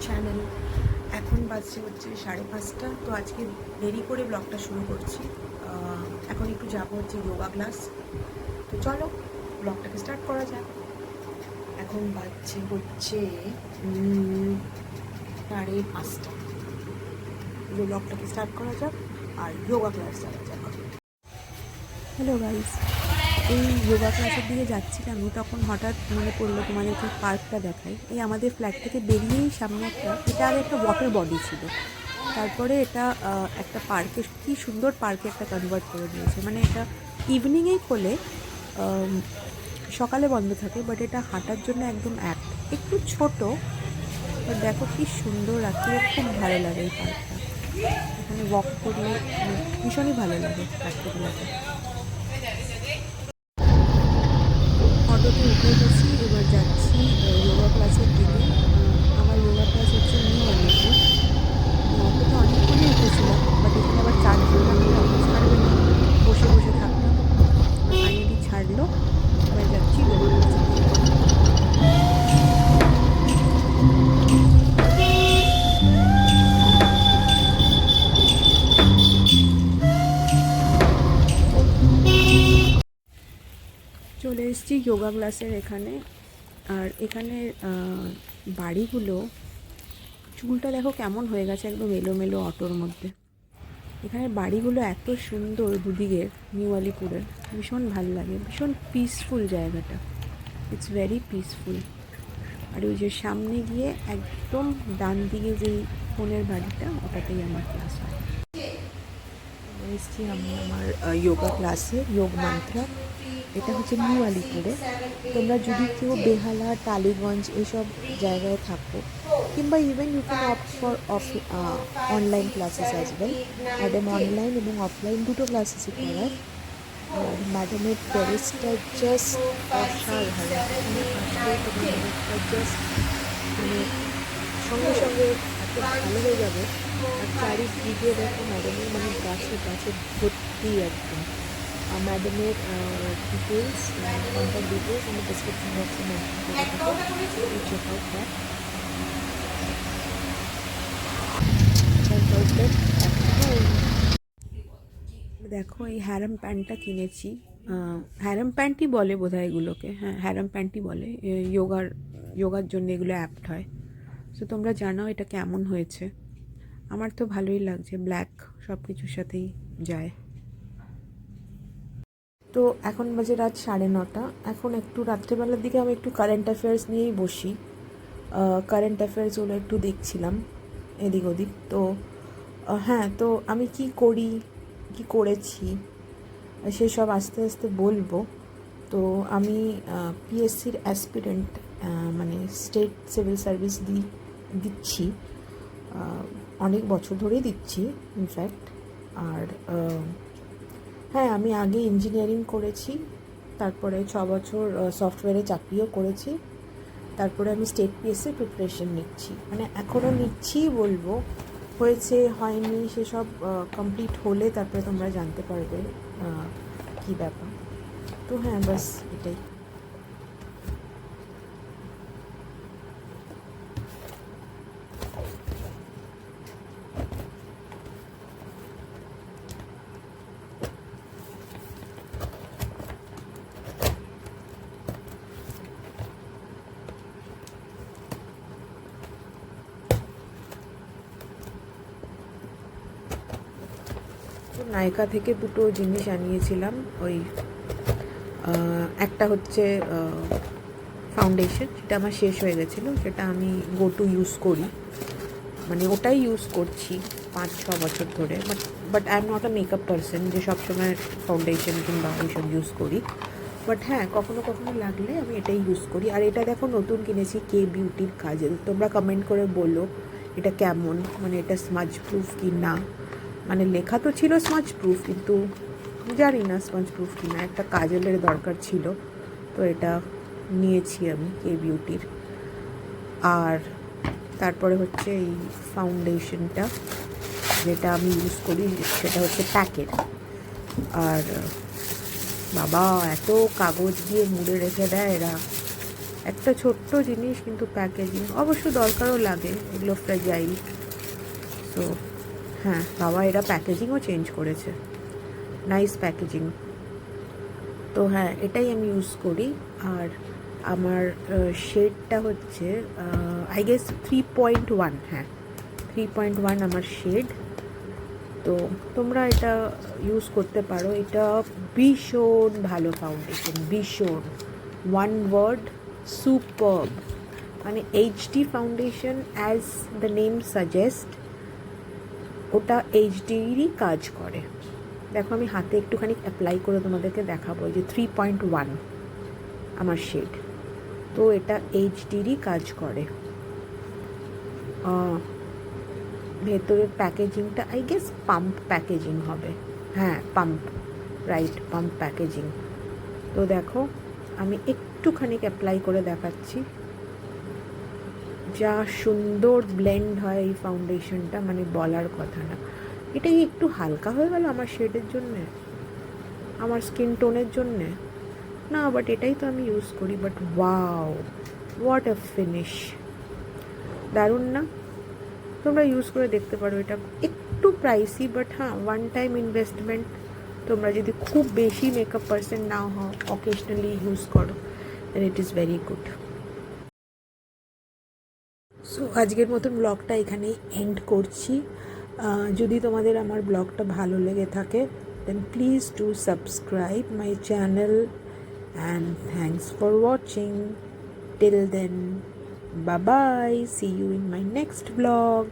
Channel. এখন বাজছে হচ্ছে 5:30। তো আজকে দেরি করে ব্লগটা শুরু করছি। এখন একটু যাবো হচ্ছে যোগা ক্লাস। তো চলো ব্লগটাকে স্টার্ট করা যাক। এখন বাজছে হচ্ছে 5:30। ব্লগটাকে স্টার্ট করা যাক আর যোগা ক্লাস যাওয়া যাক। হ্যালো গাইস, এই যোগা ক্লাসের দিকে যাচ্ছিলাম আমি, তখন হঠাৎ মনে পড়লো তোমাদেরকে পার্কটা দেখাই। এই আমাদের ফ্ল্যাট থেকে বেরিয়েই সামনে এটা আগে একটা ওয়াটার বডি ছিল, তারপরে এটা একটা পার্কে, কি সুন্দর পার্কে একটা কনভার্ট করে দিয়েছে। মানে এটা ইভিনিংয়েই খোলে, সকালে বন্ধ থাকে, বাট এটা হাঁটার জন্য একদম একটু ছোট, বাট দেখো কি সুন্দর। রাত্রে খুব ভালো লাগে এই পার্কটা, এখানে ওয়াক করলে ভীষণই ভালো লাগে রাত্রেবেলাতে। অটোতে উঠে গেছি, এবার যাচ্ছি যোগা ক্লাসের দিকে। আমার যোগা ক্লাস হচ্ছে নিউ আলিপুর। অটোতে অনেকক্ষণই উঠেছিলাম, বাট এখানে আবার চার্জ থাকলে অটো ছাড়বে না, বসে বসে থাকতাম। ফাইনালি ছাড়লো, এবার যাচ্ছি যোগা ক্লাসের দিকে। চলে এসেছি যোগা ক্লাসের এখানে। আর এখানে বাড়িগুলো, চুলটা দেখো কেমন হয়ে গেছে, একদম এলোমেলো অটোর মধ্যে। এখানে বাড়িগুলো এত সুন্দর দুদিকের, নিউ আলিপুরের, ভীষণ ভালো লাগে, ভীষণ পিসফুল জায়গাটা। It's very peaceful. আর ওই যে সামনে গিয়ে একদম ডান দিকে যেই ফোনের বাড়িটা, ওটাতেই আমার ক্লাস হয়। এসেছি আমি আমার যোগা ক্লাসে, যোগ মান্ত্রা। এটা হচ্ছে নিউ আলিপুরে। তোমরা যদি কেউ বেহালা, টালিগঞ্জ এসব জায়গায় থাকো, কিংবা even you can opt for online classes as well. Madam online এবং অফলাইন দুটো ক্লাসেসই করায়। আর ম্যাডামের টেরেসটা জাস্ট অসাধারণ। এখানে আসলে তোমার মুখটা জাস্ট মানে সঙ্গে সঙ্গে এত ভালো হয়ে যাবে। আর চারিদিকে দেখো ম্যাডামের মানে গাছে গাছে ভর্তি একদম। ম্যাডামের ডিটেলস, কন্ট্যাক্ট ডিটেলস আমি ডিসক্রিপশন বক্সে মেনশন করে দেবো, চেক আউট দ্যাট। দেখো এই হ্যারাম প্যান্টটা কিনেছি। হ্যারাম প্যান্টই বলে বোধহয় এগুলোকে, হ্যাঁ হ্যারাম প্যান্টই বলে। যোগার জন্য এগুলো অ্যাপ্ট হয়। তো তোমরা জানাও এটা কেমন হয়েছে। আমার তো ভালোই লাগছে, ব্ল্যাক সব কিছুর সাথেই যায়। তো এখন বাজে রাত 9:30। এখন একটু রাত্রেবেলার দিকে আমি একটু কারেন্ট অ্যাফেয়ার্স নিয়েই বসি। কারেন্ট অ্যাফেয়ার্সগুলো একটু দেখছিলাম এদিক ওদিক। তো হ্যাঁ, তো আমি কি করি, কি করেছি সেসব আস্তে আস্তে বলবো। তো আমি পিএসসির অ্যাসপিরেন্ট, মানে স্টেট সিভিল সার্ভিস দিচ্ছি, অনেক বছর ধরেই দিচ্ছি ইনফ্যাক্ট। আর হ্যাঁ, আমি আগে ইঞ্জিনিয়ারিং করেছি, তারপরে 6 বছর সফটওয়্যারে চাকরিও করেছি। তারপরে আমি স্টেট পিএসসির প্রিপারেশন নিচ্ছি, মানে এখনও নিচ্ছি বলবো, হয়েছে হয়নি সেসব কমপ্লিট হলে তারপরে তোমরা জানতে পারবে কী ব্যাপার। তো হ্যাঁ, বাস এটাই। নায়িকা থেকে দুটো জিনিস আনিয়েছিলাম। ওই একটা হচ্ছে ফাউন্ডেশন, সেটা আমার শেষ হয়ে গেছিলো, সেটা আমি গো টু ইউজ করি, মানে ওটাই ইউজ করছি 5-6 বছর ধরে। But I am not a makeup person যে সবসময় ফাউন্ডেশন কিংবা এইসব ইউজ করি। বাট হ্যাঁ, কখনো কখনো লাগলে আমি এটাই ইউজ করি। আর এটা দেখো নতুন কিনেছি, কে বিউটির কাজল। তোমরা কমেন্ট করে বলো এটা কেমন, মানে এটা স্মাজ প্রুফ কি না। মানে লেখা তো ছিল স্মাজ প্রুফ, কিন্তু জানি না স্পঞ্জ প্রুফ কি না। একটা কাজলের দরকার ছিল, তো এটা নিয়েছি আমি কে বিউটির। আর তারপরে হচ্ছে এই ফাউন্ডেশনটা যেটা আমি ইউজ করি, সেটা হচ্ছে প্যাকের। আর বাবা, এত কাগজ দিয়ে মুড়ে রেখে দেয় এরা, একটা ছোট্ট জিনিস কিন্তু প্যাকেজিং অবশ্য দরকারও লাগে, এগুলো ফ্র্যাজাইল। তো হ্যাঁ, বাবা এরা প্যাকেজিংও চেঞ্জ করেছে, নাইস প্যাকেজিং। তো হ্যাঁ, এটাই আমি ইউজ করি। আর আমার শেডটা হচ্ছে আই গেস 3.1, হ্যাঁ 3.1 আমার শেড। তো তোমরা এটা ইউজ করতে পারো, এটা ভীষণ ভালো ফাউন্ডেশন, ভীষণ, ওয়ান ওয়ার্ড, সুপারব। মানে HD foundation, as the name suggest, ওটা এইচডিরই কাজ করে। দেখো আমি হাতে একটুখানি অ্যাপ্লাই করে তোমাদেরকে দেখাবো, যে 3.1 আমার শেড, তো এটা এইচডিরই কাজ করে। ভেতরের প্যাকেজিংটা আই গেস পাম্প প্যাকেজিং হবে, হ্যাঁ পাম্প, রাইট, পাম্প প্যাকেজিং। তো দেখো আমি একটুখানি অ্যাপ্লাই করে দেখাচ্ছি, যা সুন্দর ব্লেন্ড হয় এই ফাউন্ডেশনটা, মানে বলার কথা না। এটাই একটু হালকা হয়ে গেল আমার শেডের জন্যে, আমার স্কিন টোনের জন্যে না, বাট এটাই তো আমি ইউজ করি। But wow, what a finish, দারুণ না? তোমরা ইউজ করে দেখতে পারো। এটা একটু প্রাইসি, বাট হ্যাঁ ওয়ান টাইম ইনভেস্টমেন্ট। তোমরা যদি খুব বেশি মেকআপ পার্সন না হও, অকেশনালি ইউজ করো, then it is very good. So আজকের মতন ব্লগটা এখানেই এন্ড করছি। যদি তোমাদের আমার ব্লগটা ভালো লেগে থাকে, then please do subscribe my channel, and thanks for watching. Till then, bye bye, see you in my next vlog.